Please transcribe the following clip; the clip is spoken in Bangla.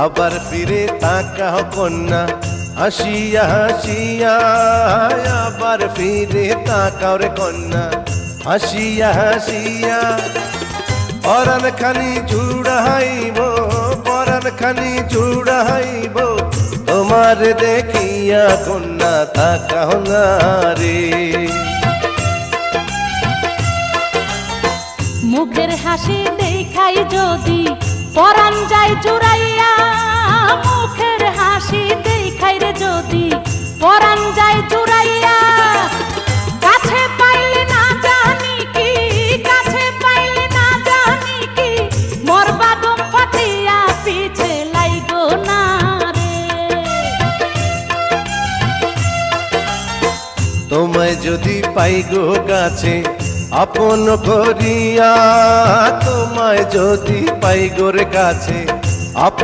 আবার ফিরে তাকাও কন্যা হাসিয়া হাসিয়া, আবার ফিরে তাকাও রে কন্যা হাসিয়া হাসিয়া। পরাণ খানি জুড়াইব, পরাণ খানি জুড়াইব, তোমার দেখিয়া কন্যা তাকাও না রে। মুখের হাসি দেখাই যদি পরাণ যায় জুড়াইয়া, মুখের হাসি দেখাই রে যদি পরাণ যায় জুড়াইয়া। কাছে পাইলে না জানি কি, কাছে পাইলে না জানি কি, মরবা দম ফাটিয়া পিছে লাইগো না রে। তোমায় যদি পাই গো কাছে আপন করিয়া, তোমায় যদি পাই গোর কাছে